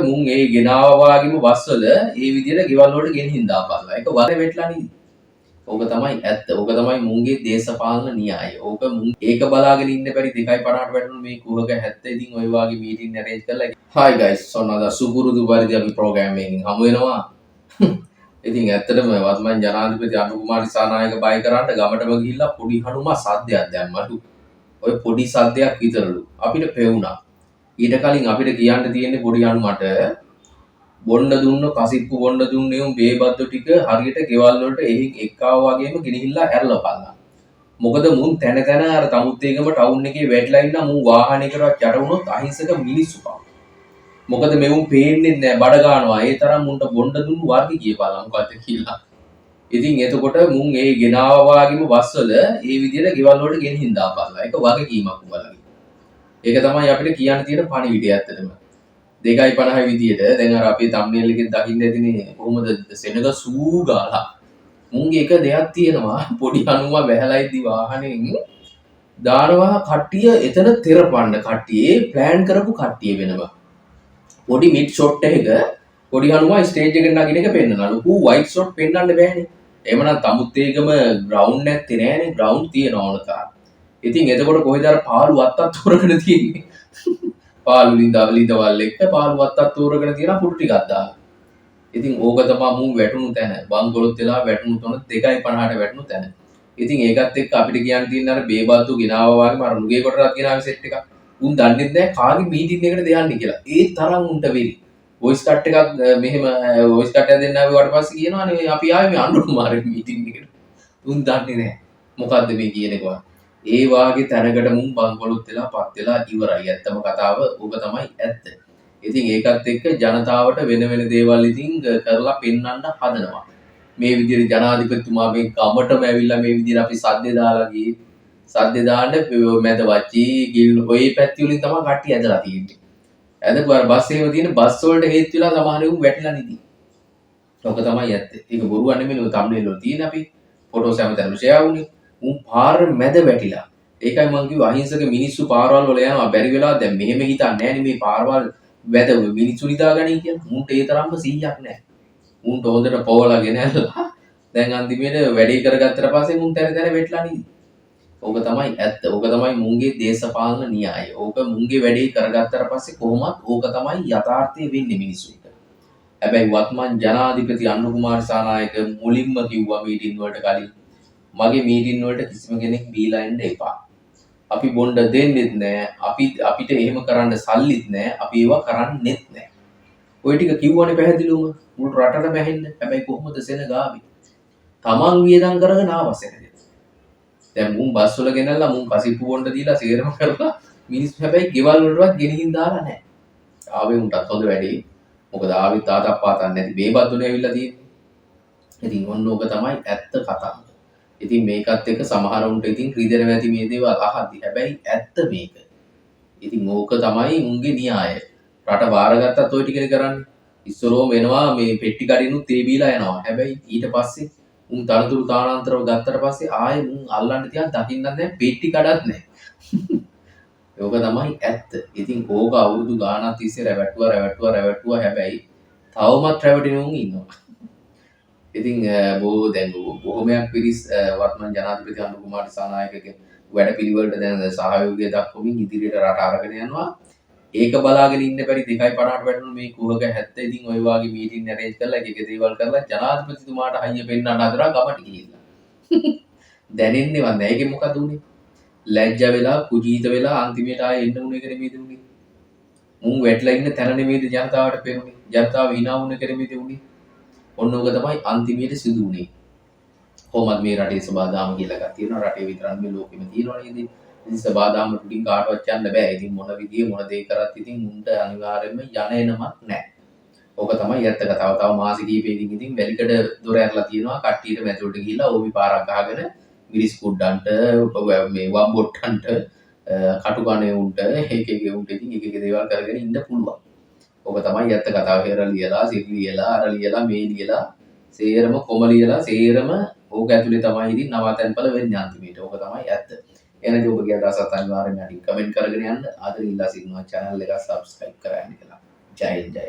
මුන් ඒ ගෙනාවා වගේම බස්වල ඒ විදිහට ගෙවල් වලට ගෙනිහින් දාපල්ලා. ඒක වරේ වෙట్లా නෙයි. ඕක තමයි ඇත්ත. ඕක තමයි මුන්ගේ දේශපාලන න්‍යාය. ඕක මුන් ඒක බලාගෙන ඉන්න බැරි 2:50ට වැටුණු මේ කුහක 70 ඉතින් ඔය වගේ මීටින් arrange කරලා hi guys සොන්නදා සුපුරුදු පරිදි අපි ප්‍රෝග්‍රෑම් එකකින් හමු වෙනවා. ඉතින් ඇත්තටම වර්තමාන ජනාධිපති අනුර කුමාර දිසානායක බය කරාට ගමටම ගිහිල්ලා පොඩි හනුම සද්දයක් දැම්මලු. ඔය පොඩි සද්දයක් විතරලු. අපිට පෙවුනා. ඊට කලින් අපිට කියන්න තියෙන්නේ පොඩි හනුමට බොන්න දුන්න කසිප්පු බොන්න දුන්නේ උන් බේබද්දු ටික හරියට ගෙවල් වලට එක්කාව වගේම ගෙනහිල්ලා ඇරලා බලලා. මොකද මුන් තැන තැන අර තමුත්තේගම ටවුන් එකේ වැටලා ඉන්න මුන් වාහනයකටවත් යට වුණොත් අහිංසක මිනිස්සු පා. මොකද මෙවුන් පේන්නේ නැහැ බඩ ගන්නවා. ඒ තරම් මුන්ට බොන්න දුන්නු වර්ග කියපාලා මොකද්ද කියලා. ඉතින් එතකොට මුන් ඒ ගෙනාවා වගේම බස්වල ඒ විදිහට ගෙවල් වලට ගෙනහින් දාපල්ලා. ඒක වගකීමක් උඹලගේ. ඒක තමයි අපිට කියන්න තියෙන පණිවිඩය ඇත්තටම. 2:50 විදියට දැන් අර අපේ thumbnail එකෙන් දකින්න ඇතිනේ කොහොමද සෙනග සූ ගාලා මුන්ගේ එක දෙයක් තියෙනවා පොඩි හනුම බැහැලා ඉදි වාහනෙන් දානවා කට්ටිය එතන තෙරපන්න කට්ටියේ ප්ලෑන් කරපු කට්ටිය වෙනවා පොඩි මිඩ් ෂොට් එකක පොඩි හනුම ස්ටේජ් එකට නගින එක පෙන්නනවා ලොකු වයිට් ෂොට් පෙන්නන්න බෑනේ එහෙමනම් තමුත්තේකම ග්‍රවුන්ඩ් නැත්තේ නෑනේ ග්‍රවුන්ඩ් තියෙනවා ඕනකා ඉතින් එතකොට කොහෙද අර පාළු අත්තක් තෝරගෙන තියෙන්නේ පාළු ලිඳවල් එක්ක පාළු අත්තක් තෝරගෙන තියලා පුටු ටිකක් දාලා. ඉතින් ඕක තමයි මුන් වැටුණු තැන. බංගලොත් වෙලා වැටුණු තැන 2:50ට වැටුණු තැන. ඉතින් ඒකත් එක්ක අපිට කියන්න තියෙන අර බේබද්දු ගෙනාවා වගේම අර නුගේ කොටරක් ගෙනාවේ සෙට් එකක්. උන් දන්නේ නැහැ කාගේ මීටින් එකකටද යන්නේ කියලා. ඒ තරම් උන්ට වෙරි. වොයිස් කට් එකක් මෙහෙම වොයිස් කට් එකක් දෙන්න ආවේ වට පස්සේ කියනවානේ අපි ආවේ මේ අනුර කුමාරගේ මීටින් එකට. උන් දන්නේ නැහැ. මොකද්ද මේ කියනකවා. ඒ වාගේ තැනකට මුන් බංකොලොත් වෙලා පත් වෙලා ඉවරයි. ඇත්තම කතාව ඕක තමයි ඇත්ත. ඉතින් ඒකත් එක්ක ජනතාවට වෙන වෙන දේවල් ඉතින් කරලා පෙන්වන්න හදනවා. මේ විදිහට ජනාධිපතිතුමා මේ ගමටම ඇවිල්ලා මේ විදිහට අපි සද්දේ දාලා ගියේ. සද්දේ දාන්න මැද වචී ගිල් ඔය පැති වලින් තමයි කට්ටිය ඇදලා තියෙන්නේ. ඇදපු අර බස් එකේම තියෙන බස් වලට හේතු වෙලා සමහරෙවුන් වැටිලා නිදි. ඕක තමයි ඇත්ත. ඒක බොරුවක් නෙමෙයි ඔය thumbnail වල තියෙන අපි ෆොටෝස් හැමතැනම ෂෙයා වුණේ. උන් පාර මැද වැටිලා. ඒකයි මං කිව්වා අහිංසක මිනිස්සු පාරවල් වල යනවා බැරි වෙලා දැන් මෙහෙම හිතන්නේ නැහැ නේ මේ පාරවල් වැද මිනිස්සු නිදාගන්නේ කියලා. මුන්ට ඒ තරම්ම 100ක් නැහැ. මුන්ට හොඳට පොවලා ගෙනල්ලා දැන් අන්තිමේට වැඩේ කරගත්තට පස්සේ මුන් තැන තැන වැටලා නේද? ඕක තමයි ඇත්ත. ඕක තමයි මුන්ගේ දේශපාලන න්‍යාය. ඕක මුන්ගේ වැඩේ කරගත්තට පස්සේ කොහොමත් ඕක තමයි යථාර්ථය වෙන්නේ මිනිස්සුන්ට. හැබැයි වත්මන් ජනාධිපති අනුර කුමාර දිසානායක මුලින්ම කිව්වා මීටින් වලට කලින් මගේ මීටින් වලට කිසිම කෙනෙක් බීලා එන්න එපා. අපි බොණ්ඩ දෙන්නෙත් නෑ. අපිට එහෙම කරන්න සල්ලිත් නෑ. අපි ඒවා කරන්නෙත් නෑ. ඔය ටික කිව්වනේ පැහැදිලිවම මුළු රටටම ඇහෙන්න. හැබැයි කොහොමද සෙනගාවේ? තමන් වියදම් කරගෙන ආවසෙනද? දැන් මුන් බස් වල ගෙනල්ලා මුන් කසිප්පු බොණ්ඩ දීලා සේරම කරලා මිනිස්සු හැබැයි ගෙවල් වලටවත් ගෙනihin දාලා නෑ. ආවේ උන්ටත් හොඳ වැඩේ. මොකද ආවේ තාතක් පාතක් නැති බේබද්දුනේ ඇවිල්ලා තියෙන්නේ. ඉතින් ඔන්න ඕක තමයි ඇත්ත කතාව. ඉතින් මේකත් එක්ක සමහරුන්ට ඉතින් රිදෙනවා ඇති මේ දේවල් අහද්දි. හැබැයි ඇත්ත මේක. ඉතින් ඕක තමයි උන්ගේ න්‍යාය. රට බාරගත්තත් ඔය ටිකනේ කරන්නේ. ඉස්සරෝම වෙනවා මේ පෙට්ටි කඩිනුත් තේ බීලා යනවා. හැබැයි ඊට පස්සේ උන් තනතුරු තානාන්තරව ගත්තට පස්සේ ආයේ මුන් අල්ලන්න තියන් දකින්නත් නැහැ පෙට්ටි කඩත් නැහැ. ඕක තමයි ඇත්ත. ඉතින් ඕක අවුරුදු ගාණක් තිස්සේ රැවටුවා හැබැයි තවමත් රැවටෙන උන් ඉන්නවා. ඉතින් බොහොමයක් පිරිස් වර්තමාන ජනාධිපති අනුර කුමාර දිසානායකගේ වැඩපිළිවෙලට දැන් සහයෝගය දක්වමින් ඉදිරියට රට අරගෙන යනවා. ඒක බලාගෙන ඉන්න බැරි 2:50ට වැටුණු මේ කුහක 70 ඉතින් ඔය වගේ මීටින් arrange කරලා එක දේවල් කරලා ජනාධිපතිතුමාට හයිය පෙන්නන්න හදලා ගමට ගිහිල්ලා. දැනෙන්නේවත් නැහැ. ඒකෙන් මොකද උනේ? ලැජ්ජ වෙලා කුජීත වෙලා අන්තිමට ආයෙ එන්න උනේ කියලා නේද උනේ? මුන් වැටලා ඉන්න තැන නෙමෙයිද ජනතාවට පේන්නේ. ජනතාව hina වුණ කෙරෙමිද උනේ? ඔන්න ඕක තමයි අන්තිමේට සිදු වුනේ. කොහොමද මේ රටේ සබාදාම කියලා එකක් තියෙනවා. රටේ විතරක් මේ ලෝකෙම තියෙනවා නේද? ඉතින් සබාදාම ටුටින් කාටවත් යන්න බෑ. ඉතින් මොන විදිය මොන දේ කරත් ඉතින් මුන්ට අනිවාර්යයෙන්ම යන එනමක් නැහැ. ඕක තමයි ඇත්ත කතාව. තව මාස කිහිපයකින් ඉතින් වැලිකඩ දොර ඇරලා තියෙනවා. කට්ටියට මැදුරට ගිහිල්ලා ඕවි පාරක් ගහගෙන මිරිස් කුඩ්ඩන්ට මේ වම්බොට්ටන්ට කටුකණේ උන්ට එක උන්ට ඉතින් එක දේවල් කරගෙන ඉන්න පුළුවන්. ඕක තමයි ඇත්ත කතාව. හේර ලියලා සිර් ලියලා අර ලියලා මේ ලියලා සේරම කොම ලියලා සේරම ඕක ඇතුලේ තමයි ඉතින් නවතැන්පල වෙන්නේ අන්තිමේට. ඕක තමයි ඇත්ත. එහෙනම් ඔබගේ අදහසත් අනිවාර්යෙන්ම කමෙන්ට් කරගෙන යන්න. ආදරෙන් ඉල්ලා සිටිනවා channel එක subscribe කරන්න කියලා. ජය ජය.